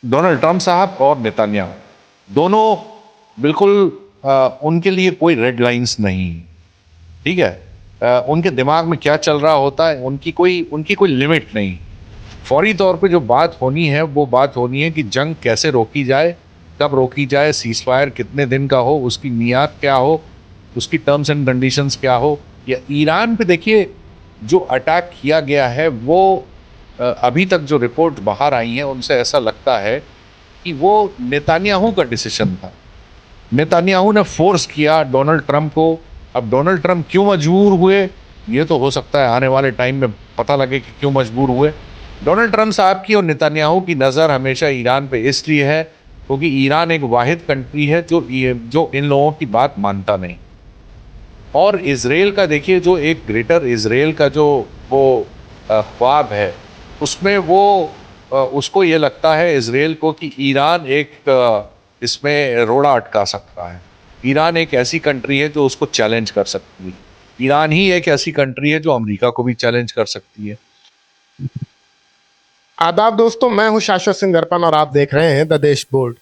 Donald Trump साहब और Netanyahu दोनों बिल्कुल उनके लिए कोई रेड लाइंस नहीं, ठीक है। उनके दिमाग में क्या चल रहा होता है उनकी कोई लिमिट नहीं। फौरी तौर पे जो बात होनी है वो बात होनी है कि जंग कैसे रोकी जाए, कब रोकी जाए, सीज फायर कितने दिन का हो, उसकी मियाद क्या हो, उसकी टर्म्स एंड कंडीशंस क्या हो। या ईरान पे देखिए, जो अटैक किया गया है वो अभी तक जो रिपोर्ट बाहर आई है उनसे ऐसा लगता है कि वो नेतन्याहू का डिसीजन था। नेतन्याहू ने फोर्स किया डोनाल्ड ट्रंप को। अब डोनाल्ड ट्रंप क्यों मजबूर हुए, ये तो हो सकता है आने वाले टाइम में पता लगे कि क्यों मजबूर हुए। डोनाल्ड ट्रंप साहब की और नेतन्याहू की नज़र हमेशा ईरान पे इसलिए है क्योंकि ईरान एक वाहिद कंट्री है जो इन लोगों की बात मानता नहीं। और इसराइल का देखिए, जो एक ग्रेटर इसराइल का जो वो ख्वाब है, उसमें वो उसको ये लगता है इसराइल को कि ईरान एक इसमें रोड़ा अटका सकता है। ईरान एक ऐसी कंट्री है जो उसको चैलेंज कर सकती है। ईरान ही एक ऐसी कंट्री है जो अमेरिका को भी चैलेंज कर सकती है। आदाब दोस्तों, मैं हूं शाश्वत सिंह दर्पण और आप देख रहे हैं द देश बोर्ड।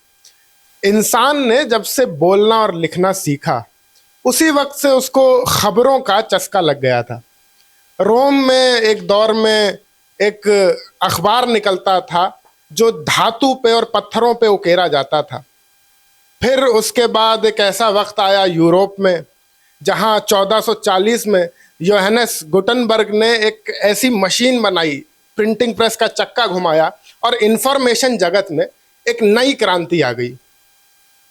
इंसान ने जब से बोलना और लिखना सीखा, उसी वक्त से उसको खबरों का चस्का लग गया था। रोम में एक दौर में एक अखबार निकलता था जो धातु पे और पत्थरों पे उकेरा जाता था। फिर उसके बाद एक ऐसा वक्त आया यूरोप में जहां 1440 में योहानेस गुटनबर्ग ने एक ऐसी मशीन बनाई, प्रिंटिंग प्रेस का चक्का घुमाया और इंफॉर्मेशन जगत में एक नई क्रांति आ गई।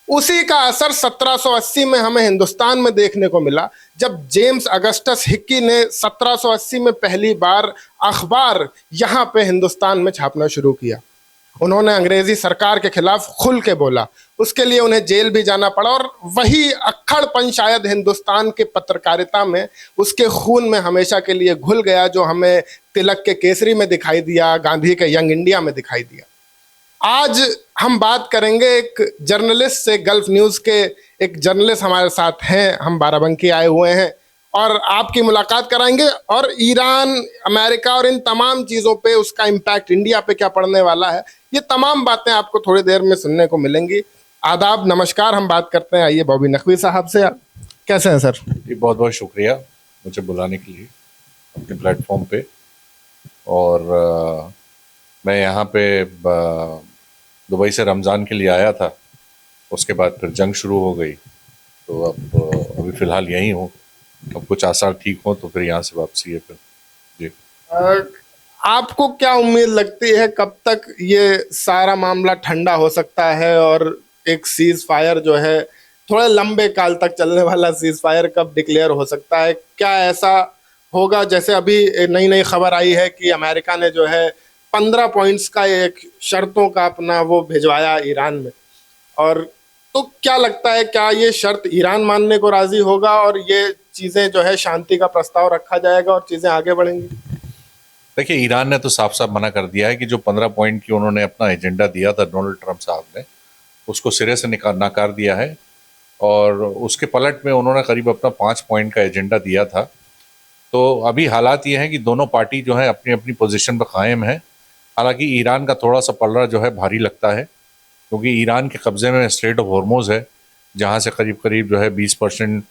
उसी का असर 1780 में हमें हिंदुस्तान में देखने को मिला, जब जेम्स अगस्टस हिक्की ने 1780 में पहली बार अखबार यहां पे हिंदुस्तान में छापना शुरू किया। उन्होंने अंग्रेजी सरकार के खिलाफ खुल के बोला, उसके लिए उन्हें जेल भी जाना पड़ा। और वही अक्खड़पन शायद हिंदुस्तान के पत्रकारिता में, उसके खून में हमेशा के लिए घुल गया, जो हमें तिलक के केसरी में दिखाई दिया, गांधी के यंग इंडिया में दिखाई दिया। आज हम बात करेंगे एक जर्नलिस्ट से। गल्फ न्यूज के एक जर्नलिस्ट हमारे साथ हैं, हम बाराबंकी आए हुए हैं और आपकी मुलाकात कराएंगे और ईरान, अमेरिका और इन तमाम चीज़ों पे उसका इम्पैक्ट इंडिया पे क्या पड़ने वाला है, ये तमाम बातें आपको थोड़ी देर में सुनने को मिलेंगी। आदाब, नमस्कार। हम बात करते हैं, आइए, बॉबी नकवी साहब से। कैसे हैं सर? जी, बहुत बहुत शुक्रिया मुझे बुलाने के लिए अपने प्लेटफॉर्म पे। और मैं यहाँ पे दुबई से रमज़ान के लिए आया था, उसके बाद फिर जंग शुरू हो गई, तो अब अभी फ़िलहाल यहीं हूँ। अब कुछ आसार ठीक हो तो फिर यहाँ से वापसी है फिर। जी। आपको क्या उम्मीद लगती है, कब तक ये सारा मामला ठंडा हो सकता है और एक सीज फायर जो है, थोड़े लंबे काल तक चलने वाला सीज फायर कब डिक्लेयर हो सकता है? क्या ऐसा होगा, जैसे अभी नई नई खबर आई है कि अमेरिका ने जो है 15 पॉइंट्स का एक शर्तों का अपना वो भिजवाया ईरान में, और तो क्या लगता है, क्या ये शर्त ईरान मानने को राजी होगा और ये चीजें जो है, शांति का प्रस्ताव रखा जाएगा और चीजें आगे बढ़ेंगी? देखिए, ईरान ने तो साफ साफ मना कर दिया है कि जो 15 पॉइंट की उन्होंने अपना एजेंडा दिया था डोनाल्ड ट्रंप साहब ने, उसको सिरे से नकार दिया है। और उसके पलट में उन्होंने करीब अपना 5 पॉइंट का एजेंडा दिया था। तो अभी हालात ये हैं कि दोनों पार्टी जो है अपनी अपनी पोजीशन पर कायम है। हालांकि ईरान का थोड़ा सा पलड़ा जो है भारी लगता है, क्योंकि ईरान के कब्ज़े में स्ट्रेट ऑफ हॉर्मोज़ है, जहाँ से करीब करीब जो है 20%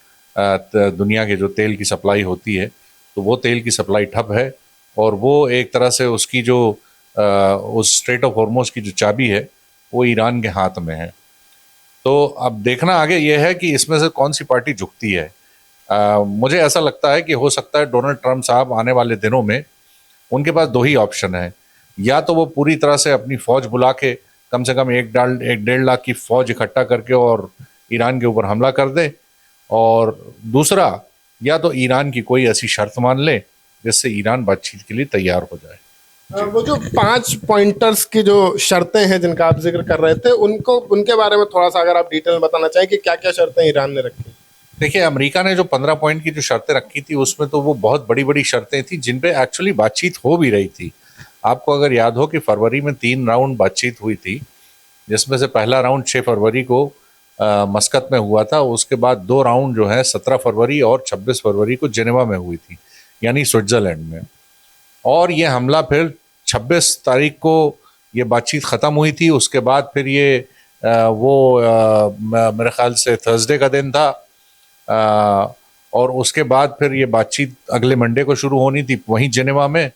दुनिया के जो तेल की सप्लाई होती है, तो वो तेल की सप्लाई ठप है। और वो एक तरह से उसकी जो उस स्ट्रेट ऑफ हॉर्मोज़ की जो चाबी है वो ईरान के हाथ में है। तो अब देखना आगे ये है कि इसमें से कौन सी पार्टी झुकती है। मुझे ऐसा लगता है कि हो सकता है डोनाल्ड ट्रंप साहब आने वाले दिनों में, उनके पास दो ही ऑप्शन है। या तो वो पूरी तरह से अपनी फ़ौज बुला के कम से कम 1-1.5 लाख की फ़ौज इकट्ठा करके और ईरान के ऊपर हमला कर दे, और दूसरा, या तो ईरान की कोई ऐसी शर्त मान ले जिससे ईरान बातचीत के लिए तैयार हो जाए। वो जो 5 पॉइंटर्स की जो शर्तें हैं जिनका आप जिक्र कर रहे थे, उनको, उनके बारे में थोड़ा सा अगर आप डिटेल में बताना चाहें कि क्या क्या शर्तें ईरान ने रखी? देखिए, अमेरिका ने जो 15 पॉइंट की जो शर्तें रखी थी, उसमें तो वो बहुत बड़ी बड़ी शर्तें थी जिन पे एक्चुअली बातचीत हो भी रही थी। आपको अगर याद हो कि फरवरी में 3 राउंड बातचीत हुई थी, जिसमें से पहला राउंड 6 फरवरी को मस्कत में हुआ था। उसके बाद 2 राउंड जो है 17 फरवरी और 26 फरवरी को जेनेवा में हुई थी, यानी स्विट्ज़रलैंड में। और ये हमला फिर 26 तारीख को ये बातचीत ख़त्म हुई थी। उसके बाद फिर ये मेरे ख्याल से थर्सडे का दिन था, और उसके बाद फिर ये बातचीत अगले मंडे को शुरू होनी थी वहीं जिनेवा में,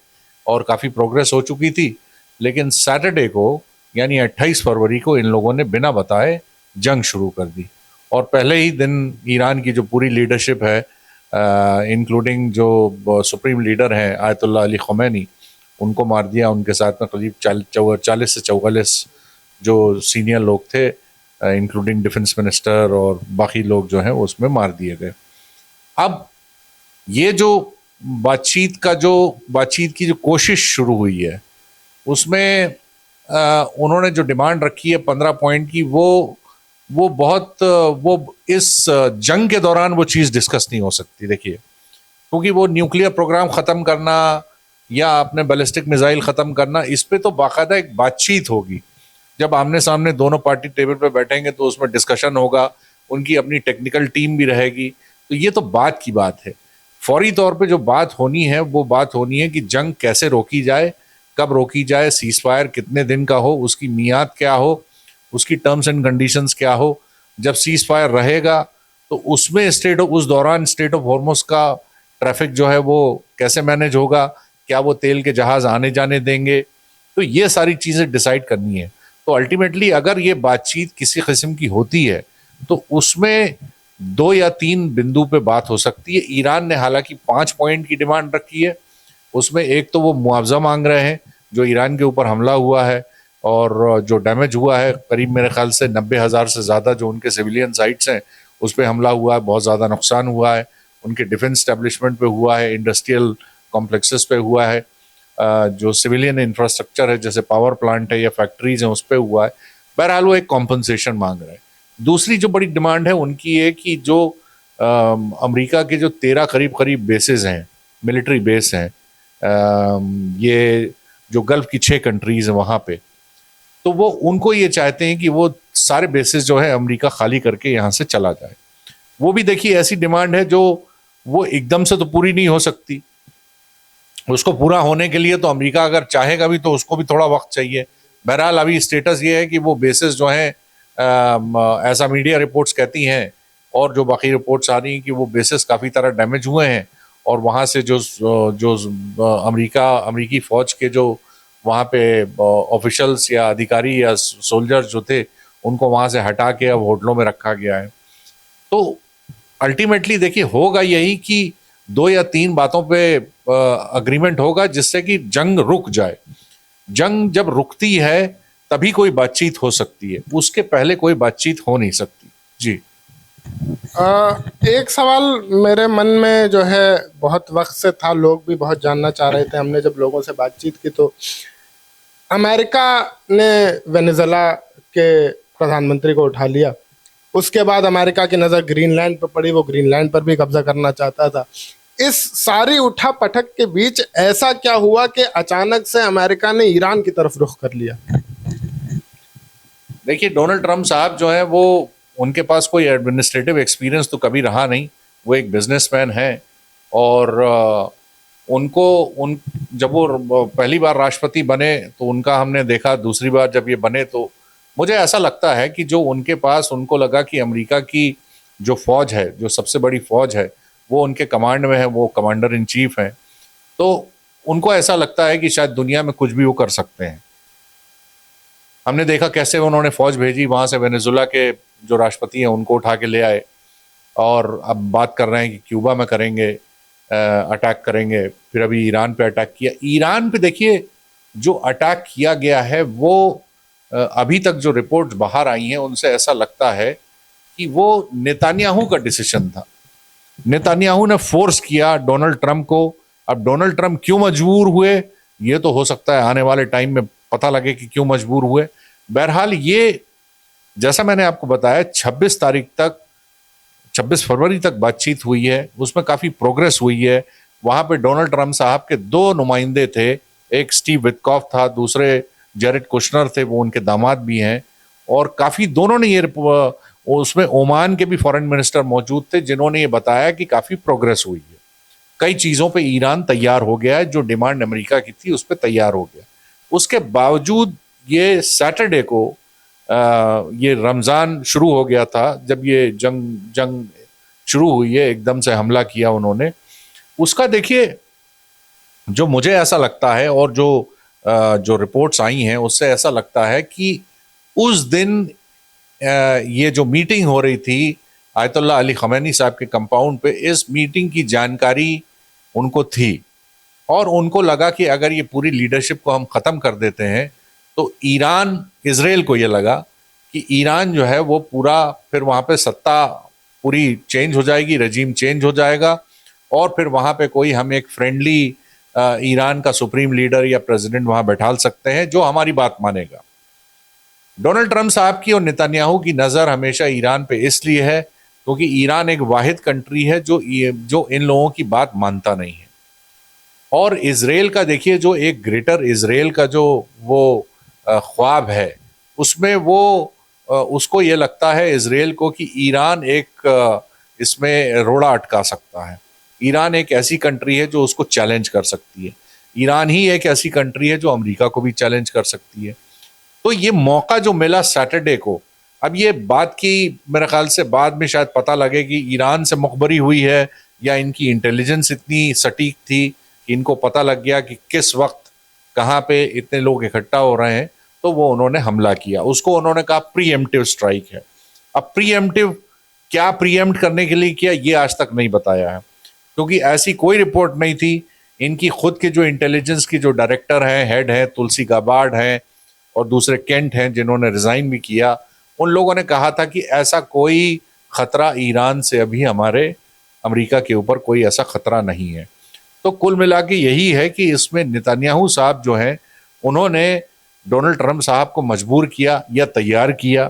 और काफ़ी प्रोग्रेस हो चुकी थी। लेकिन सैटरडे को यानी 28 फरवरी को इन लोगों ने बिना बताए जंग शुरू कर दी, और पहले ही दिन ईरान की जो पूरी लीडरशिप है, इंक्लूडिंग जो सुप्रीम लीडर हैं आयतुल्लाह अली ख़ुमैनी, उनको मार दिया। उनके साथ में करीब 40 से 44 जो सीनियर लोग थे, इंक्लूडिंग डिफेंस मिनिस्टर और बाकी लोग जो हैं उसमें मार दिए गए। अब ये जो बातचीत की जो कोशिश शुरू हुई है, उसमें उन्होंने जो डिमांड रखी है 15 पॉइंट की, वो इस जंग के दौरान वो चीज़ डिस्कस नहीं हो सकती। देखिए, क्योंकि वो न्यूक्लियर प्रोग्राम ख़त्म करना या अपने बैलिस्टिक मिसाइल ख़त्म करना, इस पे तो बाकायदा एक बातचीत होगी। जब आमने सामने दोनों पार्टी टेबल पे बैठेंगे तो उसमें डिस्कशन होगा, उनकी अपनी टेक्निकल टीम भी रहेगी। तो ये तो बात की बात है। फौरी तौर पे जो बात होनी है वो बात होनी है कि जंग कैसे रोकी जाए, कब रोकी जाए, सीज फायर कितने दिन का हो, उसकी मियाद क्या हो, उसकी टर्म्स एंड कंडीशंस क्या हो। जब सीज फायर रहेगा तो उसमें उस दौरान स्टेट ऑफ हॉर्मुज़ का ट्रैफिक जो है वो कैसे मैनेज होगा, क्या वो तेल के जहाज आने जाने देंगे, तो ये सारी चीज़ें डिसाइड करनी है। तो अल्टीमेटली अगर ये बातचीत किसी किस्म की होती है तो उसमें 2 या 3 बिंदु पे बात हो सकती है। ईरान ने हालांकि 5 पॉइंट की डिमांड रखी है। उसमें एक तो वो मुआवजा मांग रहे हैं जो ईरान के ऊपर हमला हुआ है और जो डैमेज हुआ है, करीब मेरे ख्याल से 90,000 से ज़्यादा जो उनके सिविलियन साइट्स हैं उस पर हमला हुआ है, बहुत ज़्यादा नुकसान हुआ है, उनके डिफेंस स्टैब्लिशमेंट पे हुआ है, इंडस्ट्रियल कॉम्प्लेक्सेस पे हुआ है, जो सिविलियन इंफ्रास्ट्रक्चर है जैसे पावर प्लांट है या फैक्ट्रीज हैं उस पर हुआ है। बहरहाल वो एक कॉम्पनसेशन मांग रहे हैं। दूसरी जो बड़ी डिमांड है उनकी है कि जो अमेरिका के जो 13 करीब बेसेस हैं, मिलिट्री बेस हैं, ये जो गल्फ की 6 कंट्रीज हैं वहाँ पे, तो वो उनको ये चाहते हैं कि वो सारे बेसिस जो है अमेरिका खाली करके यहाँ से चला जाए। वो भी देखिए ऐसी डिमांड है जो वो एकदम से तो पूरी नहीं हो सकती। उसको पूरा होने के लिए तो अमेरिका अगर चाहेगा भी तो उसको भी थोड़ा वक्त चाहिए। बहरहाल अभी स्टेटस ये है कि वो बेसिस जो हैं, ऐसा मीडिया रिपोर्ट्स कहती हैं और जो बाकी रिपोर्ट्स आ रही हैं कि वो बेसिस काफ़ी तरह डैमेज हुए हैं, और वहाँ से जो अमेरिकी फ़ौज के जो वहाँ पे ऑफिशियल्स या अधिकारी या सोल्जर्स जो थे उनको वहाँ से हटा के अब होटलों में रखा गया है। तो अल्टीमेटली देखिए होगा यही कि 2 या 3 बातों पे अग्रीमेंट होगा जिससे कि जंग रुक जाए। जंग जब रुकती है तभी कोई बातचीत हो सकती है, उसके पहले कोई बातचीत हो नहीं सकती। जी। एक सवाल मेरे मन में जो है बहुत वक्त से था, लोग भी बहुत जानना चाह रहे थे, हमने जब लोगों से बातचीत की तो अमेरिका ने वेनेजुएला के प्रधानमंत्री को उठा लिया। उसके बाद अमेरिका की नज़र ग्रीनलैंड पर पड़ी, वो ग्रीनलैंड पर भी कब्जा करना चाहता था। इस सारी उठा पटक के बीच ऐसा क्या हुआ कि अचानक से अमेरिका ने ईरान की तरफ रुख कर लिया? देखिए, डोनाल्ड ट्रंप साहब जो है वो, उनके पास कोई एडमिनिस्ट्रेटिव एक्सपीरियंस तो कभी रहा नहीं। वो एक बिजनेसमैन है और जब वो पहली बार राष्ट्रपति बने तो उनका हमने देखा, दूसरी बार जब ये बने तो मुझे ऐसा लगता है कि जो उनके पास, उनको लगा कि अमेरिका की जो फौज है, जो सबसे बड़ी फौज है, वो उनके कमांड में है, वो कमांडर इन चीफ हैं, तो उनको ऐसा लगता है कि शायद दुनिया में कुछ भी वो कर सकते हैं। हमने देखा कैसे उन्होंने फौज भेजी, वहाँ से वेनेजुएला के जो राष्ट्रपति हैं उनको उठा के ले आए, और अब बात कर रहे हैं कि क्यूबा में करेंगे, अटैक करेंगे, फिर अभी ईरान पे अटैक किया। ईरान पे देखिए जो अटैक किया गया है वो अभी तक जो रिपोर्ट्स बाहर आई हैं उनसे ऐसा लगता है कि वो नेतान्याहू का डिसीजन था। नेतान्याहू ने फोर्स किया डोनाल्ड ट्रंप को। अब डोनाल्ड ट्रंप क्यों मजबूर हुए, ये तो हो सकता है आने वाले टाइम में पता लगे कि क्यों मजबूर हुए। बहरहाल ये, जैसा मैंने आपको बताया, 26 फरवरी तक बातचीत हुई है, उसमें काफ़ी प्रोग्रेस हुई है। वहाँ पे डोनाल्ड ट्रंप साहब के 2 नुमाइंदे थे, एक स्टीव विटकॉफ था, दूसरे जेरेड कुशनर थे, वो उनके दामाद भी हैं, और काफ़ी दोनों ने ये, उसमें ओमान के भी फॉरेन मिनिस्टर मौजूद थे जिन्होंने ये बताया कि काफ़ी प्रोग्रेस हुई है। कई चीज़ों पे ईरान तैयार हो गया है, जो डिमांड अमेरिका की थी उस पर तैयार हो गया। उसके बावजूद ये सैटरडे को ये रमज़ान शुरू हो गया था, जब ये जंग शुरू हुई है, एकदम से हमला किया उन्होंने। उसका देखिए, जो मुझे ऐसा लगता है और जो रिपोर्ट्स आई हैं उससे ऐसा लगता है कि उस दिन ये जो मीटिंग हो रही थी आयतुल्लाह अली खमैनी साहब के कंपाउंड पे, इस मीटिंग की जानकारी उनको थी और उनको लगा कि अगर ये पूरी लीडरशिप को हम ख़त्म कर देते हैं तो ईरान, इजराइल को ये लगा कि ईरान जो है वो पूरा, फिर वहाँ पे सत्ता पूरी चेंज हो जाएगी, रजीम चेंज हो जाएगा और फिर वहाँ पे कोई हम एक फ्रेंडली ईरान का सुप्रीम लीडर या प्रेसिडेंट वहाँ बैठाल सकते हैं जो हमारी बात मानेगा। डोनाल्ड ट्रंप साहब की और नेतन्याहू की नज़र हमेशा ईरान पे इसलिए है क्योंकि ईरान एक वाहिद कंट्री है जो इन लोगों की बात मानता नहीं है। और इजराइल का देखिए, जो एक ग्रेटर इजराइल का जो वो ख्वाब है, उसमें वो उसको ये लगता है इजराइल को कि ईरान एक इसमें रोड़ा अटका सकता है। ईरान एक ऐसी कंट्री है जो उसको चैलेंज कर सकती है। ईरान ही एक ऐसी कंट्री है जो अमेरिका को भी चैलेंज कर सकती है। तो ये मौका जो मिला सैटरडे को, अब ये बात की मेरे ख्याल से बाद में शायद पता लगे कि ईरान से मुखबरी हुई है या इनकी इंटेलिजेंस इतनी सटीक थी कि इनको पता लग गया कि किस वक्त कहाँ पे इतने लोग इकट्ठा हो रहे हैं, तो वो उन्होंने हमला किया। उसको उन्होंने कहा प्रीएम्प्टिव स्ट्राइक है। अब प्रीएम्प्टिव क्या प्रीएम्प्ट करने के लिए किया ये आज तक नहीं बताया है, क्योंकि ऐसी कोई रिपोर्ट नहीं थी। इनकी खुद के जो इंटेलिजेंस की जो डायरेक्टर हैं, हेड हैं, तुलसी गाबार्ड हैं और दूसरे केंट हैं जिन्होंने रिजाइन भी किया, उन लोगों ने कहा था कि ऐसा कोई खतरा ईरान से अभी हमारे अमेरिका के ऊपर कोई ऐसा खतरा नहीं है। तो कुल मिला के यही है कि इसमें नेतन्याहू साहब जो हैं उन्होंने डोनाल्ड ट्रंप साहब को मजबूर किया या तैयार किया,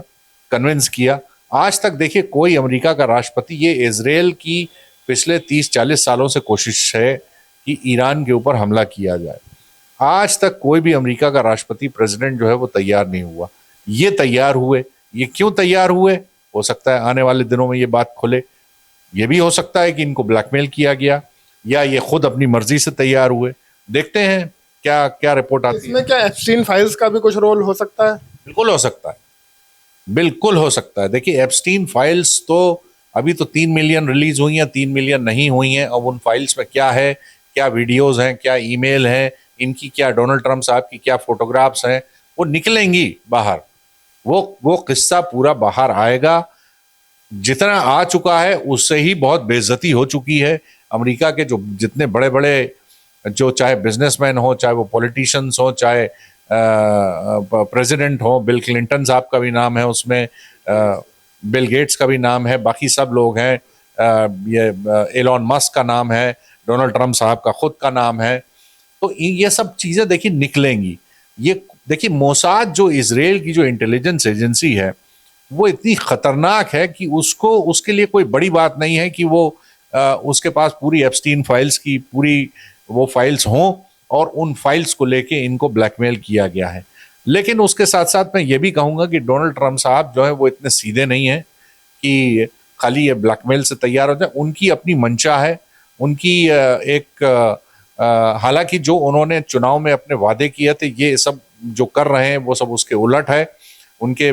कन्विंस किया। आज तक देखिए कोई अमेरिका का राष्ट्रपति, ये इजराइल की पिछले 30-40 सालों से कोशिश है कि ईरान के ऊपर हमला किया जाए, आज तक कोई भी अमेरिका का राष्ट्रपति, प्रेसिडेंट जो है वो तैयार नहीं हुआ। ये तैयार हुए। ये क्यों तैयार हुए? हो सकता है आने वाले दिनों में ये बात खुले। ये भी हो सकता है कि इनको ब्लैकमेल किया गया या ये खुद अपनी मर्जी से तैयार हुए। देखते हैं क्या क्या रिपोर्ट आती है। इसमें क्या एप्स्टीन फाइल्स का भी कुछ रोल हो सकता है? बिल्कुल हो सकता है, बिल्कुल हो सकता है। देखिए एप्स्टीन फाइल्स तो अभी तो 3 मिलियन रिलीज हुई हैं, 3 मिलियन नहीं हुई हैं। अब उन फाइल्स में क्या है, क्या वीडियोस हैं, क्या ईमेल हैं, इनकी क्या डोनाल्ड ट्रंप साहब की क्या फोटोग्राफ्स हैं, वो निकलेंगी बाहर। वो किस्सा पूरा बाहर आएगा। जितना आ चुका है उससे ही बहुत बेइज्जती हो चुकी है। अमेरिका के जो जितने बड़े बड़े, जो चाहे बिजनेसमैन हो, चाहे वो पॉलिटिशियंस हो, चाहे प्रेसिडेंट हो, बिल क्लिंटन साहब का भी नाम है उसमें, बिल गेट्स का भी नाम है, बाकी सब लोग हैं, ये एलॉन मस्क का नाम है, डोनाल्ड ट्रंप साहब का खुद का नाम है। तो ये सब चीज़ें देखिए निकलेंगी। ये देखिए मोसाद जो इजराइल की जो इंटेलिजेंस एजेंसी है वो इतनी खतरनाक है कि उसके लिए कोई बड़ी बात नहीं है कि वो उसके पास पूरी एप्स्टीन फाइल्स की पूरी वो फाइल्स हों और उन फाइल्स को लेके इनको ब्लैकमेल किया गया है। लेकिन उसके साथ साथ मैं ये भी कहूँगा कि डोनाल्ड ट्रंप साहब जो है वो इतने सीधे नहीं हैं कि खाली ये ब्लैकमेल से तैयार हो जाए। उनकी अपनी मंशा है, उनकी हालांकि जो उन्होंने चुनाव में अपने वादे किए थे ये सब जो कर रहे हैं वो सब उसके उलट है। उनके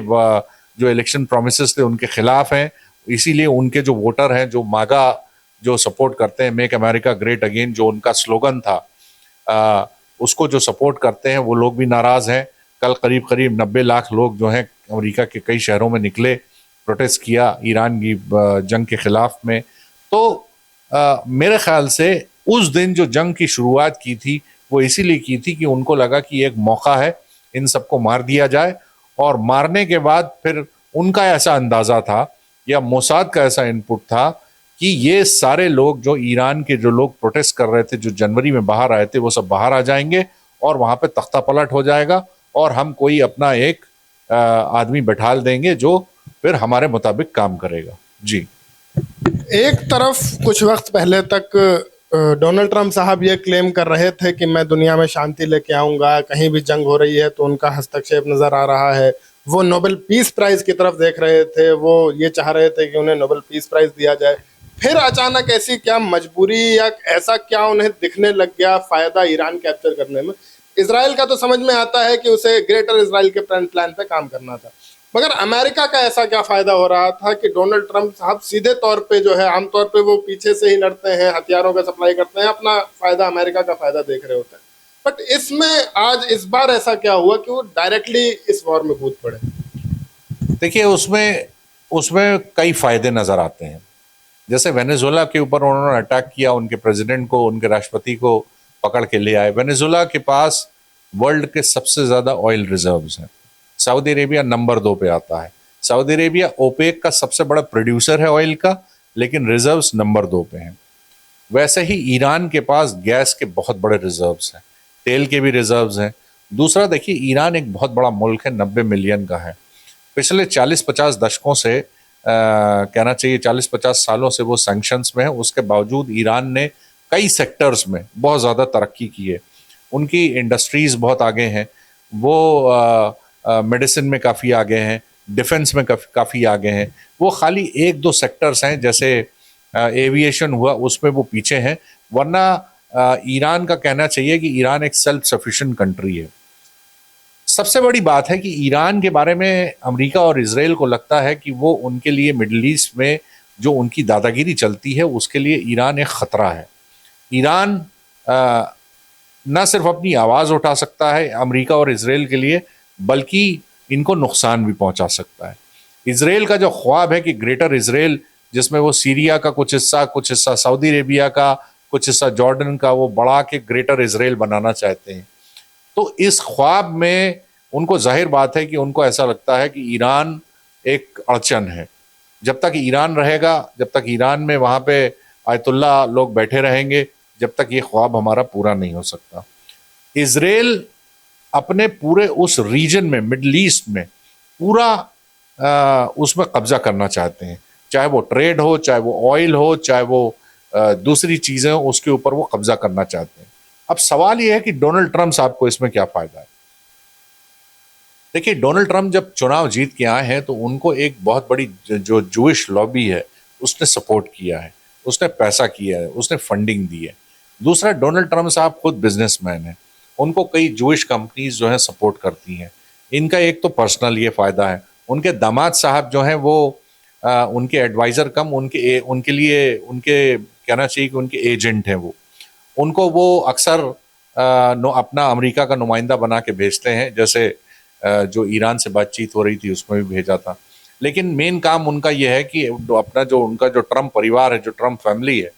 जो इलेक्शन प्रोमिसेस थे उनके खिलाफ हैं। इसीलिए उनके जो वोटर हैं, जो मागा जो सपोर्ट करते हैं, मेक अमेरिका ग्रेट अगेन जो उनका स्लोगन था, उसको जो सपोर्ट करते हैं वो लोग भी नाराज़ हैं। कल करीब करीब 90 लाख लोग जो हैं अमेरिका के कई शहरों में निकले, प्रोटेस्ट किया ईरान की जंग के खिलाफ में। तो मेरे ख्याल से उस दिन जो जंग की शुरुआत की थी वो इसीलिए की थी कि उनको लगा कि एक मौका है इन सबको मार दिया जाए। और मारने के बाद फिर उनका ऐसा अंदाज़ा था या मोसाद का ऐसा इनपुट था कि ये सारे लोग जो ईरान के जो लोग प्रोटेस्ट कर रहे थे, जो जनवरी में बाहर आए थे, वो सब बाहर आ जाएंगे और वहाँ पे तख्ता पलट हो जाएगा और हम कोई अपना एक आदमी बैठाल देंगे जो फिर हमारे मुताबिक काम करेगा। जी। एक तरफ कुछ वक्त पहले तक डोनाल्ड ट्रंप साहब ये क्लेम कर रहे थे कि मैं दुनिया में शांति लेके आऊंगा, कहीं भी जंग हो रही है तो उनका हस्तक्षेप नजर आ रहा है। वो नोबेल पीस प्राइज की तरफ देख रहे थे, वो ये चाह रहे थे कि उन्हें नोबेल पीस प्राइज दिया जाए। फिर अचानक ऐसी क्या मजबूरी या ऐसा क्या उन्हें दिखने लग गया फायदा ईरान कैप्चर करने में इसराइल का तो समझ में आता है कि उसे ग्रेटर इसराइल के प्लान पे काम करना था, मगर अमेरिका का ऐसा क्या फायदा हो रहा था कि डोनाल्ड ट्रंप साहब सीधे तौर पे जो है, आमतौर पे वो पीछे से ही लड़ते हैं, हथियारों का सप्लाई करते हैं, अपना फायदा, अमेरिका का फायदा देख रहे होते हैं, बट इसमें आज इस बार ऐसा क्या हुआ कि वो डायरेक्टली इस वॉर में कूद पड़े? देखिए, उसमें उसमें कई फायदे नजर आते हैं। जैसे वेनेजुएला के ऊपर उन्होंने अटैक किया, उनके प्रेसिडेंट को, उनके राष्ट्रपति को पकड़ के ले आए। वेनेजुएला के पास वर्ल्ड के सबसे ज्यादा ऑयल रिजर्व्स हैं। सऊदी अरेबिया नंबर 2 पे आता है। सऊदी अरेबिया ओपेक का सबसे बड़ा प्रोड्यूसर है ऑयल का, लेकिन रिजर्व्स नंबर 2 पे हैं। वैसे ही ईरान के पास गैस के बहुत बड़े रिजर्व्स हैं, तेल के भी रिजर्व्स हैं। दूसरा, देखिए, ईरान एक बहुत बड़ा मुल्क है, 90 मिलियन का है। पिछले 40-50 दशकों से कहना चाहिए 40-50 सालों से वो सैंक्शंस में है। उसके बावजूद ईरान ने कई सेक्टर्स में बहुत ज़्यादा तरक्की की है। उनकी इंडस्ट्रीज बहुत आगे हैं। वो मेडिसिन में काफ़ी आगे हैं, डिफेंस में काफ़ी आगे हैं। वो खाली 1-2 सेक्टर्स हैं, जैसे एविएशन हुआ, उसमें वो पीछे हैं। वरना ईरान का कहना चाहिए कि ईरान एक सेल्फ सफिशिएंट कंट्री है। सबसे बड़ी बात है कि ईरान के बारे में अमेरिका और इजराइल को लगता है कि वो उनके लिए मिडिल ईस्ट में जो उनकी दादागिरी चलती है, उसके लिए ईरान एक खतरा है। ईरान न सिर्फ अपनी आवाज़ उठा सकता है अमेरिका और इजराइल के लिए, बल्कि इनको नुकसान भी पहुंचा सकता है। इजराइल का जो ख्वाब है कि ग्रेटर इजराइल, जिसमें वो सीरिया का कुछ हिस्सा सऊदी अरेबिया का, कुछ हिस्सा जॉर्डन का, वो बढ़ा के ग्रेटर इजराइल बनाना चाहते हैं। तो इस ख्वाब में उनको जाहिर बात है कि उनको ऐसा लगता है कि ईरान एक अड़चन है। जब तक ईरान रहेगा, जब तक ईरान में वहाँ पे आयतुल्ला लोग बैठे रहेंगे, जब तक ये ख्वाब हमारा पूरा नहीं हो सकता। इजराइल अपने पूरे उस रीजन में, मिडल ईस्ट में, पूरा उसमें कब्जा करना चाहते हैं। चाहे वो ट्रेड हो, चाहे वो ऑयल हो, चाहे वो दूसरी चीज़ें हो, उसके ऊपर वो कब्जा करना चाहते हैं। अब सवाल यह है कि डोनाल्ड ट्रंप साहब को इसमें क्या फायदा है। देखिए, डोनाल्ड ट्रंप जब चुनाव जीत के आए हैं तो उनको एक बहुत बड़ी जो जूइश लॉबी है उसने सपोर्ट किया है, उसने पैसा किया है, उसने फंडिंग दी है। दूसरा, डोनाल्ड ट्रंप साहब खुद बिजनेसमैन है, उनको कई जूइश कंपनीज जो है सपोर्ट करती हैं। इनका एक तो पर्सनल ये फायदा है। उनके दामाद साहब जो हैं वो उनके एडवाइजर कम, उनके लिए उनके कहना चाहिए कि उनके एजेंट हैं। वो उनको वो अक्सर अपना अमेरिका का नुमाइंदा बना के भेजते हैं, जैसे जो ईरान से बातचीत हो रही थी उसमें भी भेजा था। लेकिन मेन काम उनका यह है कि उनका जो ट्रंप परिवार है, जो ट्रंप फैमिली है,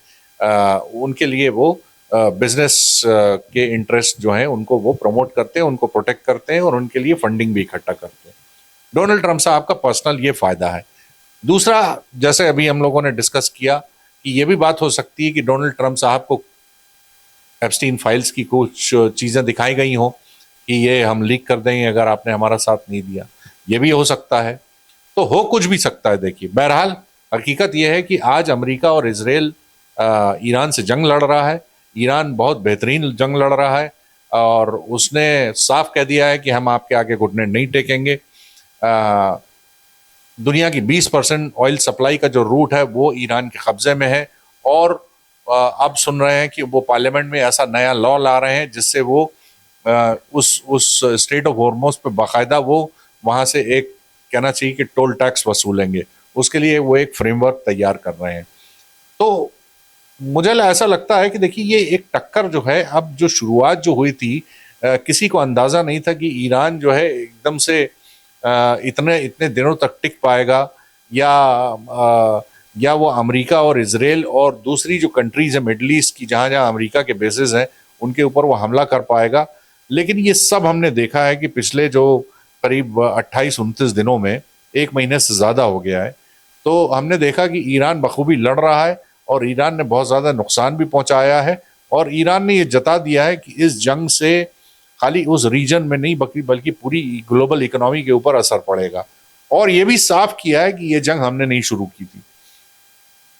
उनके लिए वो बिजनेस के इंटरेस्ट जो हैं उनको वो प्रमोट करते हैं, उनको प्रोटेक्ट करते हैं और उनके लिए फंडिंग भी इकट्ठा करते हैं। डोनाल्ड ट्रंप साहब का पर्सनल ये फायदा है। दूसरा, जैसे अभी हम लोगों ने डिस्कस किया कि ये भी बात हो सकती है कि डोनाल्ड ट्रंप साहब को एप्स्टीन फाइल्स की कुछ चीज़ें दिखाई गई हों कि ये हम लीक कर देंगे अगर आपने हमारा साथ नहीं दिया। ये भी हो सकता है, तो हो कुछ भी सकता है। देखिए, बहरहाल हकीकत यह है कि आज अमेरिका और इजराइल ईरान से जंग लड़ रहा है। ईरान बहुत बेहतरीन जंग लड़ रहा है और उसने साफ कह दिया है कि हम आपके आगे घुटने नहीं टेकेंगे। दुनिया की 20% ऑयल सप्लाई का जो रूट है वो ईरान के कब्जे में है और अब सुन रहे हैं कि वो पार्लियामेंट में ऐसा नया लॉ ला रहे हैं जिससे वो उस स्टेट ऑफ हॉर्मुज़ पे बाकायदा वो वहाँ से एक कहना चाहिए कि टोल टैक्स वसूलेंगे। उसके लिए वो एक फ्रेमवर्क तैयार कर रहे हैं। तो मुझे ऐसा लगता है कि देखिए, ये एक टक्कर जो है, अब जो शुरुआत जो हुई थी, किसी को अंदाज़ा नहीं था कि ईरान जो है एकदम से इतने दिनों तक टिक पाएगा या वो अमेरिका और इजराइल और दूसरी जो कंट्रीज है मिडल ईस्ट की, जहाँ जहाँ अमेरिका के बेसेस हैं, उनके ऊपर वो हमला कर पाएगा। लेकिन ये सब हमने देखा है कि पिछले जो करीब 28-29 दिनों में, 1 महीने से ज़्यादा हो गया है, तो हमने देखा कि ईरान बखूबी लड़ रहा है और ईरान ने बहुत ज़्यादा नुकसान भी पहुंचाया है। और ईरान ने ये जता दिया है कि इस जंग से खाली उस रीजन में नहीं बल्कि पूरी ग्लोबल इकोनॉमी के ऊपर असर पड़ेगा। और ये भी साफ किया है कि ये जंग हमने नहीं शुरू की थी,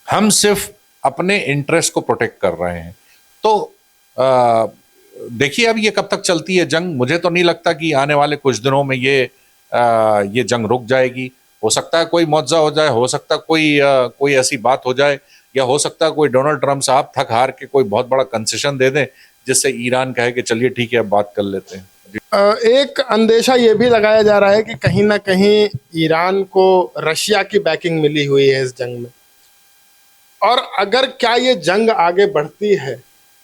हम सिर्फ अपने इंटरेस्ट को प्रोटेक्ट कर रहे हैं। तो देखिए, अब ये कब तक चलती है जंग। मुझे तो नहीं लगता कि आने वाले कुछ दिनों में ये जंग रुक जाएगी। हो सकता है कोई मुआवजा हो जाए, हो सकता है कोई ऐसी बात हो जाए, या हो सकता है कोई डोनाल्ड ट्रंप साहब थक हार के कोई बहुत बड़ा कंसेशन दे दें जिससे ईरान कहे कि चलिए ठीक है अब बात कर लेते हैं। एक अंदेशा ये भी लगाया जा रहा है कि कहीं ना कहीं ईरान को रशिया की बैकिंग मिली हुई है इस जंग में, और अगर क्या ये जंग आगे बढ़ती है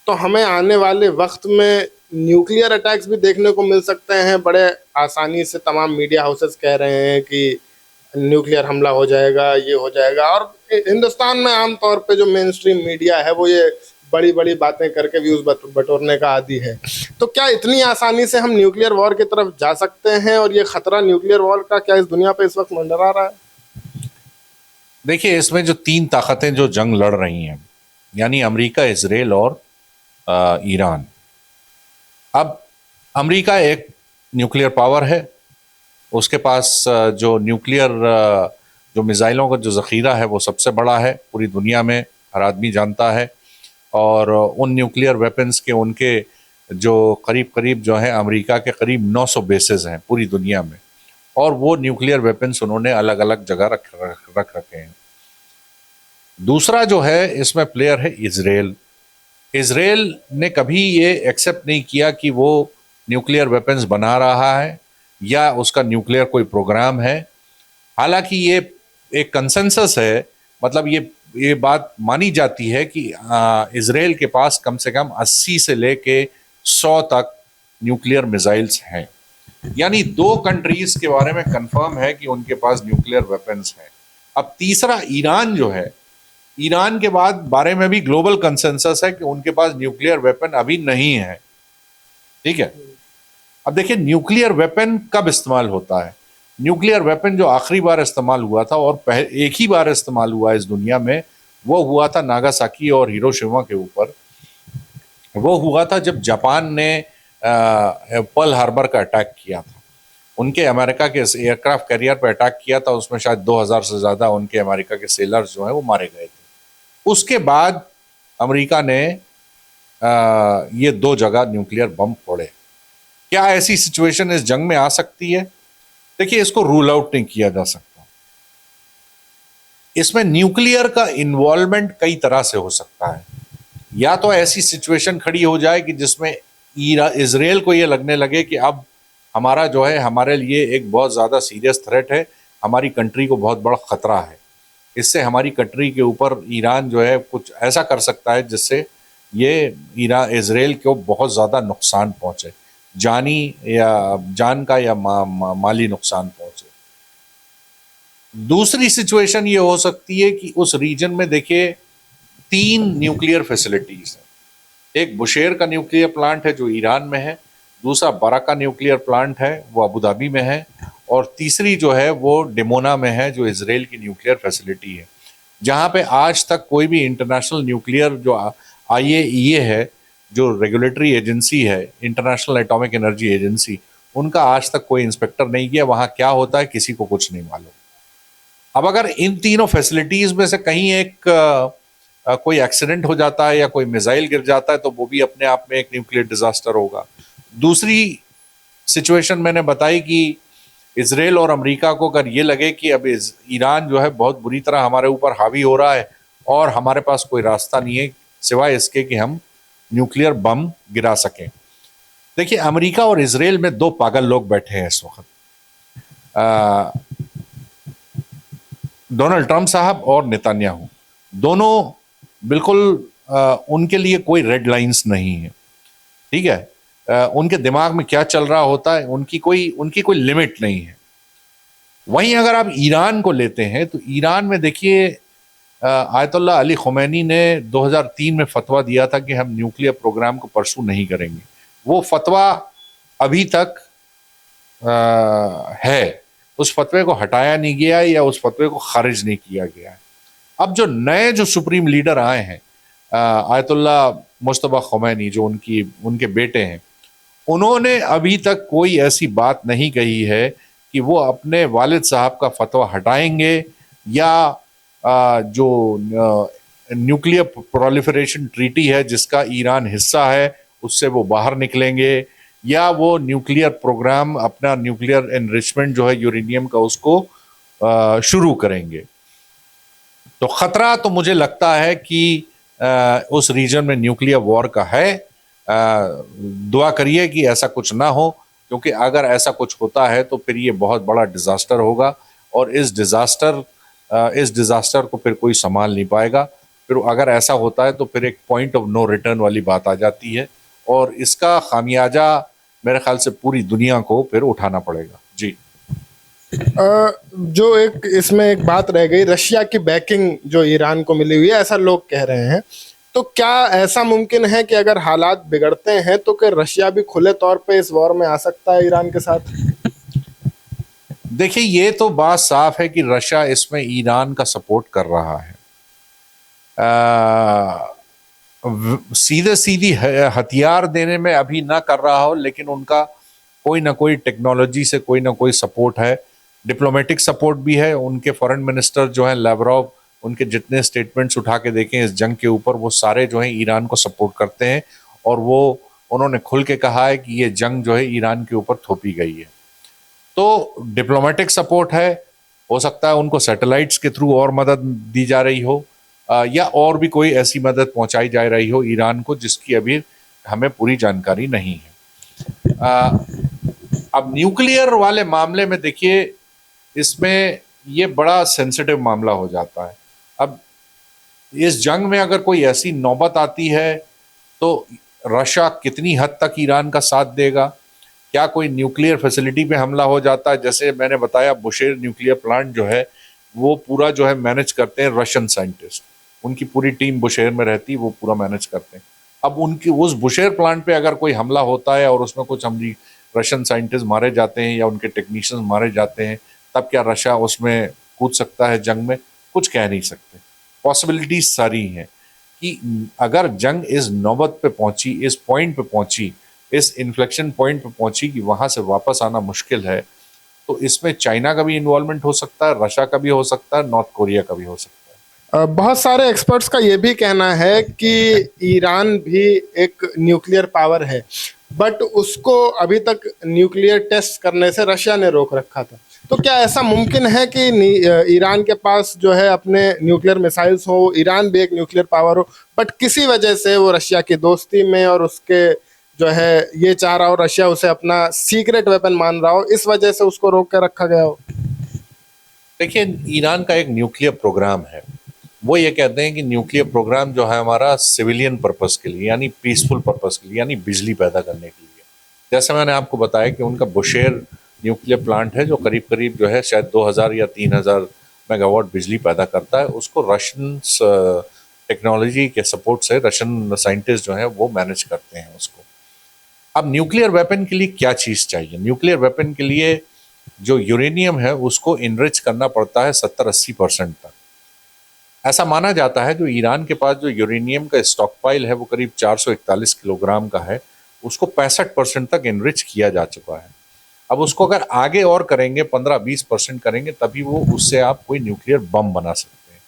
तो हमें आने वाले वक्त में न्यूक्लियर अटैक्स भी देखने को मिल सकते हैं। बड़े आसानी से तमाम मीडिया हाउसेस कह रहे हैं कि न्यूक्लियर हमला हो जाएगा, ये हो जाएगा, और हिंदुस्तान में आमतौर पे जो मेन स्ट्रीम मीडिया है वो ये बड़ी बड़ी बातें करके व्यूज बटोरने का आदी है। तो क्या इतनी आसानी से हम न्यूक्लियर वॉर की तरफ जा सकते हैं, और ये खतरा न्यूक्लियर वॉर का क्या इस दुनिया पे इस वक्त मंडरा रहा है? देखिए, इसमें जो तीन ताकतें जो जंग लड़ रही हैं, यानी अमेरिका, इजराइल और ईरान। अब अमेरिका एक न्यूक्लियर पावर है, उसके पास जो न्यूक्लियर जो मिसाइलों का जो ज़ख़ीरा है वो सबसे बड़ा है पूरी दुनिया में, हर आदमी जानता है। और उन न्यूक्लियर वेपन्स के उनके जो करीब करीब जो है अमेरिका के करीब 900 बेसेस हैं पूरी दुनिया में, और वो न्यूक्लियर वेपन्स उन्होंने अलग अलग जगह रख रखे हैं। दूसरा जो है इसमें प्लेयर है इजराइल। इजराइल ने कभी ये एक्सेप्ट नहीं किया कि वो न्यूक्लियर वेपन्स बना रहा है या उसका न्यूक्लियर कोई प्रोग्राम है। हालांकि ये एक कंसेंसस है, मतलब ये बात मानी जाती है कि इजराइल के पास कम से कम 80 से लेके 100 तक न्यूक्लियर मिसाइल्स हैं। यानी दो कंट्रीज के बारे में कंफर्म है कि उनके पास न्यूक्लियर वेपन्स हैं। अब तीसरा ईरान जो है, ईरान के बाद बारे में भी ग्लोबल कंसेंसस है कि उनके पास न्यूक्लियर वेपन अभी नहीं है। ठीक है, अब देखिए न्यूक्लियर वेपन कब इस्तेमाल होता है। न्यूक्लियर वेपन जो आखिरी बार इस्तेमाल हुआ था और एक ही बार इस्तेमाल हुआ इस दुनिया में, वो हुआ था नागासाकी और हिरोशिमा के ऊपर। वो हुआ था जब जापान ने पर्ल हार्बर का अटैक किया था। उनके अमेरिका के एयरक्राफ्ट कैरियर पर अटैक किया था, उसमें शायद 2000 से ज़्यादा उनके अमेरिका के सेलर्स जो हैं वो मारे गए थे। उसके बाद अमेरिका ने ये दो जगह न्यूक्लियर बम फोड़े। क्या ऐसी सिचुएशन इस जंग में आ सकती है? देखिए, इसको रूल आउट नहीं किया जा सकता। इसमें न्यूक्लियर का इन्वॉल्वमेंट कई तरह से हो सकता है। या तो ऐसी सिचुएशन खड़ी हो जाए कि जिसमें इजराइल को ये लगने लगे कि अब हमारा जो है हमारे लिए एक बहुत ज़्यादा सीरियस थ्रेट है, हमारी कंट्री को बहुत बड़ा खतरा है, इससे हमारी कंट्री के ऊपर ईरान जो है कुछ ऐसा कर सकता है जिससे ये इजराइल को बहुत ज़्यादा नुकसान पहुंचे, जानी या जान का या माली नुकसान पहुंचे। दूसरी सिचुएशन ये हो सकती है कि उस रीजन में देखिए 3 न्यूक्लियर फैसिलिटीज हैं। एक बुशेर का न्यूक्लियर प्लांट है जो ईरान में है, दूसरा बराका न्यूक्लियर प्लांट है वो अबू धाबी में है, और तीसरी जो है वो डिमोना में है जो इजराइल की न्यूक्लियर फैसिलिटी है, जहाँ पे आज तक कोई भी इंटरनेशनल न्यूक्लियर जो IAEA है, जो रेगुलेटरी एजेंसी है, इंटरनेशनल एटॉमिक एनर्जी एजेंसी, उनका आज तक कोई इंस्पेक्टर नहीं किया। वहाँ क्या होता है किसी को कुछ नहीं मालूम। अब अगर इन तीनों फैसिलिटीज में से कहीं एक कोई एक्सीडेंट हो जाता है या कोई मिसाइल गिर जाता है तो वो भी अपने आप में एक न्यूक्लियर डिजास्टर होगा। दूसरी सिचुएशन मैंने बताई कि इजराइल और अमेरिका को अगर ये लगे कि अब ईरान जो है बहुत बुरी तरह हमारे ऊपर हावी हो रहा है और हमारे पास कोई रास्ता नहीं है सिवाय इसके कि हम न्यूक्लियर बम गिरा सकें। देखिए, अमेरिका और इजराइल में दो पागल लोग बैठे हैं इस वक्त, डोनाल्ड ट्रंप साहब और नेतन्याहू। दोनों बिल्कुल उनके लिए कोई रेड लाइंस नहीं है। ठीक है, उनके दिमाग में क्या चल रहा होता है उनकी कोई लिमिट नहीं है। वहीं अगर आप ईरान को लेते हैं तो ईरान में देखिए आयतुल्लाह अली खुमैनी ने 2003 में फतवा दिया था कि हम न्यूक्लियर प्रोग्राम को परसू नहीं करेंगे। वो फतवा अभी तक है, उस फतवे को हटाया नहीं गया या उस फतवे को खारिज नहीं किया गया है। अब जो नए जो सुप्रीम लीडर आए हैं, आयतुल्लाह मुस्तफा खुमैनी जो उनके बेटे हैं, उन्होंने अभी तक कोई ऐसी बात नहीं कही है कि वो अपने वालिद साहब का फतवा हटाएंगे या जो न्यूक्लियर प्रोलिफरेशन ट्रीटी है जिसका ईरान हिस्सा है उससे वो बाहर निकलेंगे, या वो न्यूक्लियर प्रोग्राम अपना न्यूक्लियर एनरिचमेंट जो है यूरेनियम का उसको शुरू करेंगे। तो खतरा तो मुझे लगता है कि उस रीजन में न्यूक्लियर वॉर का है। दुआ करिए कि ऐसा कुछ ना हो, क्योंकि अगर ऐसा कुछ होता है तो फिर ये बहुत बड़ा डिजास्टर होगा, और इस डिजास्टर को फिर कोई संभाल नहीं पाएगा। फिर अगर ऐसा होता है तो फिर एक पॉइंट ऑफ नो रिटर्न वाली बात आ जाती है, और इसका खामियाजा मेरे ख्याल से पूरी दुनिया को फिर उठाना पड़ेगा। जी। जो एक इसमें एक बात रह गई, रशिया की बैकिंग जो ईरान को मिली हुई है, ऐसा लोग कह रहे हैं। तो क्या ऐसा मुमकिन है कि अगर हालात बिगड़ते हैं तो कि रशिया भी खुले तौर पे इस वॉर में आ सकता है ईरान के साथ? देखिए, ये तो बात साफ है कि रशिया इसमें ईरान का सपोर्ट कर रहा है। सीधे सीधी हथियार देने में अभी ना कर रहा हो, लेकिन उनका कोई ना कोई टेक्नोलॉजी से कोई ना कोई सपोर्ट है, डिप्लोमेटिक सपोर्ट भी है। उनके फॉरेन मिनिस्टर जो है लावरोव, उनके जितने स्टेटमेंट्स उठा के देखें इस जंग के ऊपर, वो सारे जो है ईरान को सपोर्ट करते हैं, और वो उन्होंने खुल के कहा है कि ये जंग जो है ईरान के ऊपर थोपी गई है। तो डिप्लोमेटिक सपोर्ट है, हो सकता है उनको सैटेलाइट्स के थ्रू और मदद दी जा रही हो, या और भी कोई ऐसी मदद पहुंचाई जा रही हो ईरान को जिसकी अभी हमें पूरी जानकारी नहीं है। अब न्यूक्लियर वाले मामले में देखिए, इसमें ये बड़ा सेंसिटिव मामला हो जाता है। अब इस जंग में अगर कोई ऐसी नौबत आती है तो रशिया कितनी हद तक ईरान का साथ देगा? क्या कोई न्यूक्लियर फैसिलिटी पे हमला हो जाता है? जैसे मैंने बताया, बुशेर न्यूक्लियर प्लांट जो है वो पूरा जो है मैनेज करते हैं रशियन साइंटिस्ट, उनकी पूरी टीम बुशेर में रहती है, वो पूरा मैनेज करते हैं। अब उनकी उस बुशेर प्लांट पे अगर कोई हमला होता है और उसमें कुछ हम रशियन साइंटिस्ट मारे जाते हैं या उनके टेक्नीशियंस मारे जाते हैं, तब क्या रशिया उसमें कूद सकता है जंग में? कुछ कह नहीं सकते। पॉसिबिलिटीज सारी हैं कि अगर जंग इस नौबत पे पहुंची, इस पॉइंट पे पहुंची, इस इन्फ्लेक्शन पॉइंट पे पहुंची कि वहां से वापस आना मुश्किल है, तो इसमें चाइना का भी इन्वॉल्वमेंट हो सकता है, रशिया का भी हो सकता है, नॉर्थ कोरिया का भी हो सकता है। बहुत सारे एक्सपर्ट्स का ये भी कहना है कि ईरान भी एक न्यूक्लियर पावर है, बट उसको अभी तक न्यूक्लियर टेस्ट करने से रशिया ने रोक रखा था। तो क्या ऐसा मुमकिन है कि ईरान के पास जो है अपने न्यूक्लियर मिसाइल्स हो, ईरान भी एक न्यूक्लियर पावर हो, बट किसी वजह से वो रशिया की दोस्ती में और उसके जो है ये चाह रहा हो, रशिया उसे अपना सीक्रेट वेपन मान रहा हो, इस वजह से उसको रोक कर रखा गया हो? देखिए, ईरान का एक न्यूक्लियर प्रोग्राम है। वो ये कहते हैं कि न्यूक्लियर प्रोग्राम जो है हमारा सिविलियन पर्पस के लिए, यानी पीसफुल पर्पस के लिए, यानी बिजली पैदा करने के लिए। जैसे मैंने आपको बताया कि उनका बुशेर न्यूक्लियर प्लांट है जो करीब करीब जो है शायद 2000 या 3000 मेगावाट बिजली पैदा करता है। उसको रशियन टेक्नोलॉजी के सपोर्ट से रशियन साइंटिस्ट जो है वो मैनेज करते हैं उसको। अब न्यूक्लियर वेपन के लिए क्या चीज़ चाहिए? न्यूक्लियर वेपन के लिए जो यूरेनियम है उसको इनरिच करना पड़ता है 70-80% तक। ऐसा माना जाता है जो ईरान के पास जो यूरेनियम का स्टॉक पाइल है वो करीब 441 किलोग्राम का है, उसको 65% तक इनरिच किया जा चुका है। अब उसको अगर आगे और करेंगे, 15-20% करेंगे, तभी वो उससे आप कोई न्यूक्लियर बम बना सकते हैं।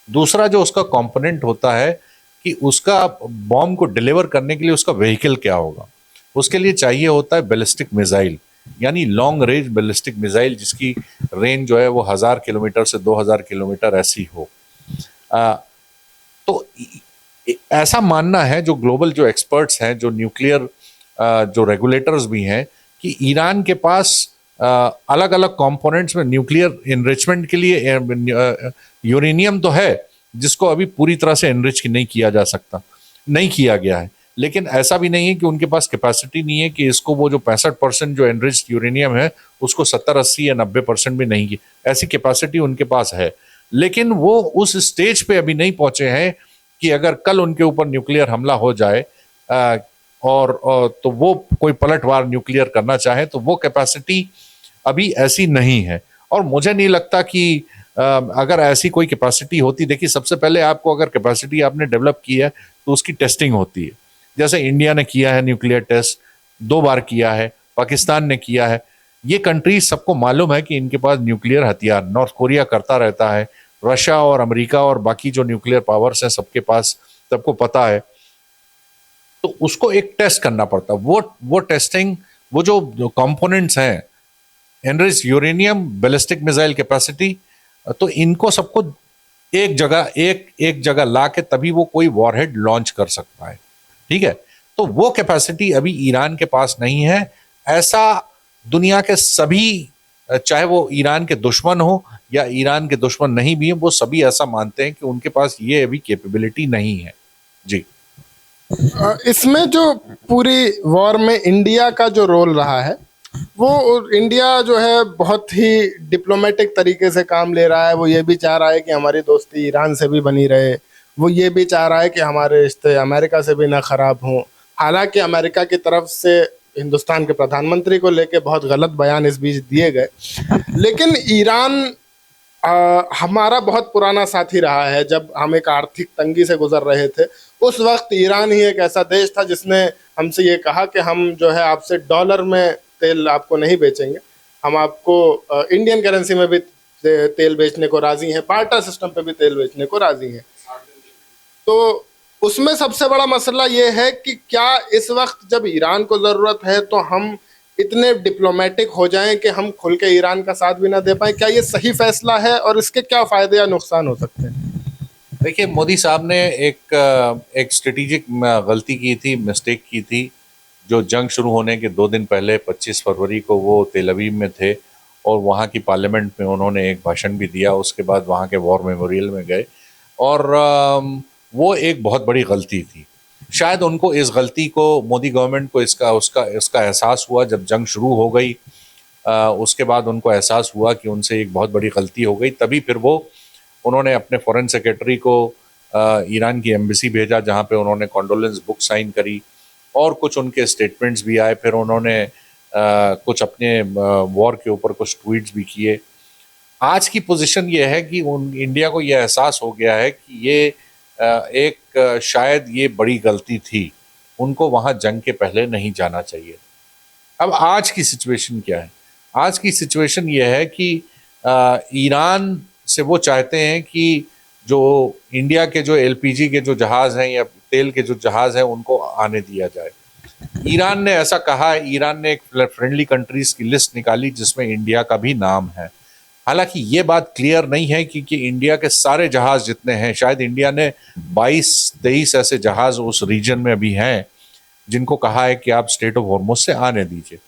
दूसरा जो उसका कंपोनेंट होता है कि उसका बॉम्ब को डिलीवर करने के लिए उसका व्हीकल क्या होगा, उसके लिए चाहिए होता है बैलिस्टिक मिसाइल, यानी लॉन्ग रेंज बैलिस्टिक मिसाइल जिसकी रेंज जो है वो 1000 किलोमीटर से 2000 किलोमीटर ऐसी हो। तो ऐसा मानना है जो ग्लोबल जो एक्सपर्ट्स हैं, जो न्यूक्लियर जो रेगुलेटर्स भी हैं, कि ईरान के पास अलग अलग कंपोनेंट्स में न्यूक्लियर इनरिचमेंट के लिए यूरेनियम तो है जिसको अभी पूरी तरह से इनरिच नहीं किया जा सकता, नहीं किया गया है। लेकिन ऐसा भी नहीं है कि उनके पास कैपेसिटी नहीं है कि इसको वो जो 65% जो एनरिच्ड यूरेनियम है उसको 70-80 या 90% भी नहीं की, ऐसी कैपेसिटी उनके पास है। लेकिन वो उस स्टेज पे अभी नहीं पहुंचे हैं कि अगर कल उनके ऊपर न्यूक्लियर हमला हो जाए और तो वो कोई पलटवार न्यूक्लियर करना चाहे, तो वो कैपेसिटी अभी ऐसी नहीं है। और मुझे नहीं लगता कि अगर ऐसी कोई कैपेसिटी होती, देखिए सबसे पहले आपको अगर कैपेसिटी आपने डेवलप की है तो उसकी टेस्टिंग होती है। जैसे इंडिया ने किया है न्यूक्लियर टेस्ट 2 बार किया है, पाकिस्तान ने किया है। ये कंट्रीज सबको मालूम है कि इनके पास न्यूक्लियर हथियार, नॉर्थ कोरिया करता रहता है, रशिया और अमेरिका और बाकी जो न्यूक्लियर पावर्स हैं सबके पास, सबको पता है। तो उसको एक टेस्ट करना पड़ता है। वो टेस्टिंग, वो जो कंपोनेंट्स हैं, enriched uranium, ballistic missile capacity, तो इनको सबको एक जगह ला के तभी वो कोई वॉरहेड लॉन्च कर सकता है। ठीक है, तो वो कैपेसिटी अभी ईरान के पास नहीं है। ऐसा दुनिया के सभी, चाहे वो ईरान के दुश्मन हो या ईरान के दुश्मन नहीं भी हैं, वो सभी ऐसा मानते हैं कि उनके पास ये अभी कैपेबिलिटी नहीं है। जी। इसमें जो पूरी वॉर में इंडिया का जो रोल रहा है, वो इंडिया जो है बहुत ही डिप्लोमेटिक तरीके से काम ले रहा है। वो ये भी चाह रहा है कि हमारी दोस्ती ईरान से भी बनी रहे, वो ये भी चाह रहा है कि हमारे रिश्ते अमेरिका से भी ना खराब हों। हालांकि अमेरिका की तरफ से हिंदुस्तान के प्रधानमंत्री को लेके बहुत गलत बयान इस बीच दिए गए, लेकिन ईरान हमारा बहुत पुराना साथी रहा है। जब हम एक आर्थिक तंगी से गुजर रहे थे, उस वक्त ईरान ही एक ऐसा देश था जिसने हमसे ये कहा कि हम जो है आपसे डॉलर में तेल आपको नहीं बेचेंगे, हम आपको इंडियन करेंसी में भी तेल बेचने को राजी हैं, बार्टर सिस्टम पे भी तेल बेचने को राजी हैं। तो उसमें सबसे बड़ा मसला ये है कि क्या इस वक्त जब ईरान को ज़रूरत है तो हम इतने डिप्लोमेटिक हो जाएं कि हम खुल के ईरान का साथ भी ना दे पाएं? क्या ये सही फैसला है और इसके क्या फ़ायदे या नुकसान हो सकते हैं? देखिए, मोदी साहब ने एक स्ट्रेटेजिक गलती की थी, मिस्टेक की थी। जो जंग शुरू होने के 2 दिन पहले 25 फरवरी को वो तेल अवीव में थे और वहाँ की पार्लियामेंट में उन्होंने एक भाषण भी दिया। उसके बाद वहाँ के वॉर मेमोरियल में गए और वो एक बहुत बड़ी गलती थी। शायद उनको इस गलती को, मोदी गवर्नमेंट को इसका एहसास हुआ जब जंग शुरू हो गई। उसके बाद उनको एहसास हुआ कि उनसे एक बहुत बड़ी गलती हो गई। तभी फिर उन्होंने अपने फॉरेन सेक्रेटरी को ईरान की एम्बेसी भेजा, जहाँ पे उन्होंने कॉन्डोलेंस बुक साइन करी और कुछ उनके स्टेटमेंट्स भी आए। फिर उन्होंने कुछ अपने वॉर के ऊपर कुछ ट्वीट्स भी किए। आज की पोजीशन ये है कि इंडिया को ये एहसास हो गया है कि ये शायद ये बड़ी गलती थी, उनको वहाँ जंग के पहले नहीं जाना चाहिए। अब आज की सिचुएशन क्या है? आज की सिचुएशन ये है कि ईरान से वो चाहते हैं कि जो इंडिया के जो एलपीजी के जो जहाज़ हैं या तेल के जो जहाज़ हैं उनको आने दिया जाए। ईरान ने ऐसा कहा है। ईरान ने एक फ्रेंडली कंट्रीज़ की लिस्ट निकाली जिसमें इंडिया का भी नाम है। हालांकि ये बात क्लियर नहीं है कि इंडिया के सारे जहाज़ जितने हैं, शायद इंडिया ने 22-23 ऐसे जहाज़ उस रीजन में अभी हैं जिनको कहा है कि आप स्ट्रेट ऑफ हॉर्मुज से आने दीजिए।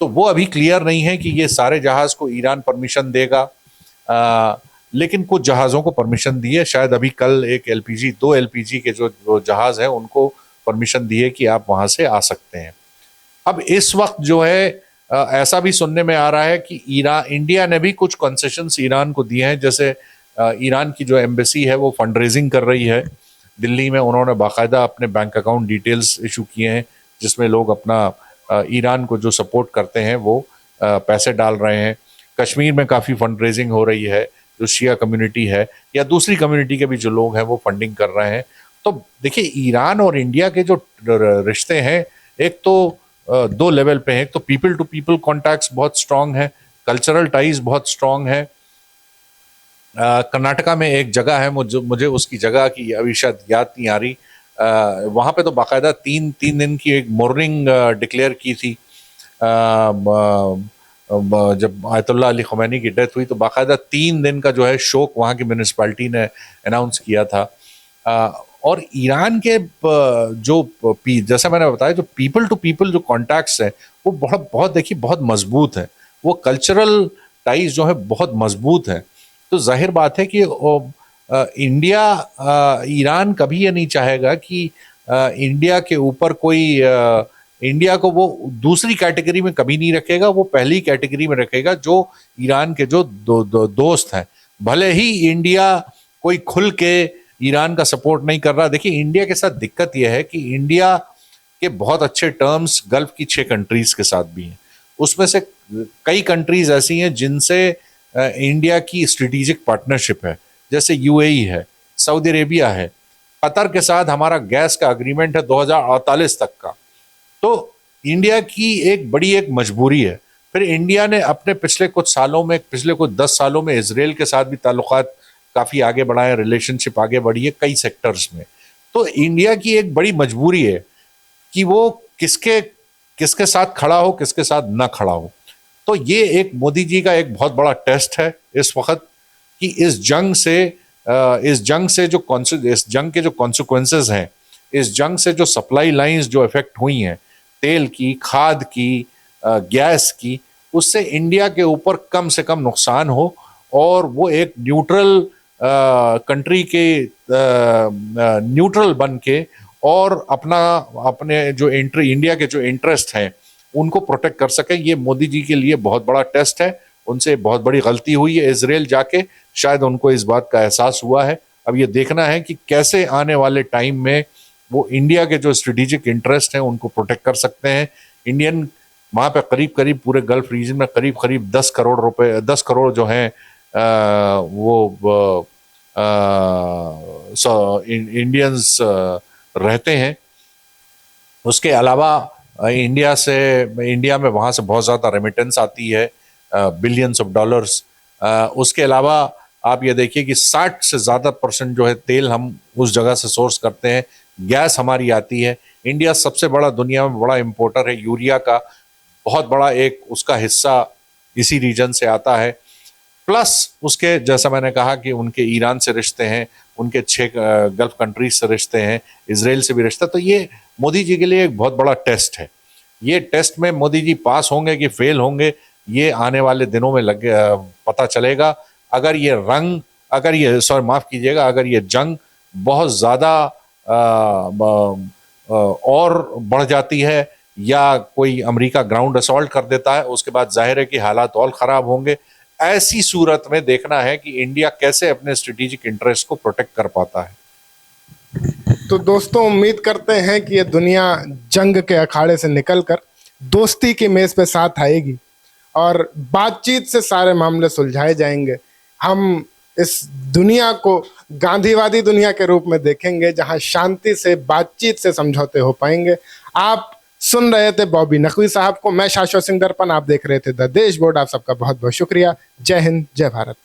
तो वो अभी क्लियर नहीं है कि ये सारे जहाज़ को ईरान परमिशन देगा, लेकिन कुछ जहाज़ों को परमिशन दी है। शायद अभी कल दो एलपीजी के जो जहाज़ हैं उनको परमिशन दी है कि आप वहाँ से आ सकते हैं। अब इस वक्त जो है ऐसा भी सुनने में आ रहा है कि इंडिया ने भी कुछ कंसेशंस ईरान को दिए हैं। जैसे ईरान की जो एम्बेसी है वो फंड रेजिंग कर रही है दिल्ली में। उन्होंने बाकायदा अपने बैंक अकाउंट डिटेल्स इशू किए हैं जिसमें लोग अपना ईरान को जो सपोर्ट करते हैं वो पैसे डाल रहे हैं। कश्मीर में काफ़ी फंड रेजिंग हो रही है। जो शिया कम्युनिटी है या दूसरी कम्युनिटी के भी जो लोग हैं वो फंडिंग कर रहे हैं। तो देखिए, ईरान और इंडिया के जो रिश्ते हैं, एक तो 2 लेवल पे हैं। एक तो पीपल टू पीपल कॉन्टैक्ट्स बहुत स्ट्रांग है, कल्चरल टाइज बहुत स्ट्रांग है। कर्नाटका में एक जगह है, मुझे उसकी जगह की अभी शायद याद नहीं आ रही। वहाँ पे तो बाकायदा 3 दिन की एक मॉर्निंग डिक्लेयर की थी। जब आयतुल्लाह अली खमैनी की डेथ हुई तो बाकायदा 3 दिन का जो है शोक वहाँ की म्यूनिसिपैलिटी ने अनाउंस किया था। और ईरान के जैसा मैंने बताया, जो पीपल टू पीपल जो कॉन्टैक्ट्स हैं वो बहुत देखिए बहुत मजबूत है। वो कल्चरल टाइज जो है बहुत मजबूत है। तो जाहिर बात है कि ईरान कभी ये नहीं चाहेगा कि इंडिया के ऊपर कोई इंडिया को वो दूसरी कैटेगरी में कभी नहीं रखेगा। वो पहली कैटेगरी में रखेगा जो ईरान के जो दोस्त हैं। भले ही इंडिया कोई खुल के ईरान का सपोर्ट नहीं कर रहा। देखिए, इंडिया के साथ दिक्कत यह है कि इंडिया के बहुत अच्छे टर्म्स गल्फ की 6 कंट्रीज के साथ भी हैं। उसमें से कई कंट्रीज ऐसी हैं जिनसे इंडिया की स्ट्रेटेजिक पार्टनरशिप है, जैसे यूएई है, सऊदी अरेबिया है, कतर के साथ हमारा गैस का अग्रीमेंट है 2048 तक का। तो इंडिया की एक बड़ी मजबूरी है। फिर इंडिया ने अपने पिछले कुछ 10 सालों में इसराइल के साथ भी ताल्लुकात काफ़ी आगे बढ़ाए, रिलेशनशिप आगे बढ़ी है कई सेक्टर्स में। तो इंडिया की एक बड़ी मजबूरी है कि वो किसके साथ खड़ा हो, किसके साथ ना खड़ा हो। तो ये एक मोदी जी का एक बहुत बड़ा टेस्ट है इस वक्त कि इस जंग के जो कॉन्सिक्वेंसेस हैं इस जंग से जो सप्लाई लाइंस जो इफेक्ट हुई हैं, तेल की, खाद की, गैस की, उससे इंडिया के ऊपर कम से कम नुकसान हो और वो एक न्यूट्रल कंट्री के न्यूट्रल बन के और अपने जो इंडिया के जो इंटरेस्ट हैं उनको प्रोटेक्ट कर सके। ये मोदी जी के लिए बहुत बड़ा टेस्ट है। उनसे बहुत बड़ी गलती हुई है इजराइल जाके, शायद उनको इस बात का एहसास हुआ है। अब ये देखना है कि कैसे आने वाले टाइम में वो इंडिया के जो स्ट्रेटेजिक इंटरेस्ट हैं उनको प्रोटेक्ट कर सकते हैं। इंडियन वहां पे करीब करीब पूरे गल्फ रीजन में करीब करीब 10 करोड़ रुपए, 10 करोड़ जो हैं वो इंडियंस रहते हैं। उसके अलावा इंडिया में वहाँ से बहुत ज़्यादा रेमिटेंस आती है, बिलियंस ऑफ डॉलर्स। उसके अलावा आप ये देखिए कि 60 से ज़्यादा % जो है तेल हम उस जगह से सोर्स करते हैं। गैस हमारी आती है। इंडिया सबसे बड़ा दुनिया में बड़ा इंपोर्टर है यूरिया का, बहुत बड़ा एक उसका हिस्सा इसी रीजन से आता है। प्लस उसके जैसा मैंने कहा कि उनके ईरान से रिश्ते हैं, उनके 6 गल्फ कंट्रीज से रिश्ते हैं, इजराइल से भी रिश्ता। तो ये मोदी जी के लिए एक बहुत बड़ा टेस्ट है। ये टेस्ट में मोदी जी पास होंगे कि फेल होंगे, ये आने वाले दिनों में पता चलेगा। अगर ये माफ कीजिएगा, अगर ये जंग बहुत ज़्यादा और बढ़ जाती है या कोई अमेरिका ग्राउंड असॉल्ट कर देता है, उसके बाद जाहिर है कि हालात और ख़राब होंगे। ऐसी सूरत में देखना है कि इंडिया कैसे अपने स्ट्रेटेजिक इंटरेस्ट को प्रोटेक्ट कर पाता है। तो दोस्तों, उम्मीद करते हैं कि ये दुनिया जंग के अखाड़े से निकलकर दोस्ती की मेज पे साथ आएगी और बातचीत से सारे मामले सुलझाए जाएंगे। हम इस दुनिया को गांधीवादी दुनिया के रूप में देखेंगे, जहां शांति से, बातचीत से समझौते हो पाएंगे। आप सुन रहे थे बॉबी नकवी साहब को, मैं शाश्वत सिंह दर्पण, आप देख रहे थे द देश बोर्ड। आप सबका बहुत बहुत शुक्रिया। जय हिंद, जय भारत।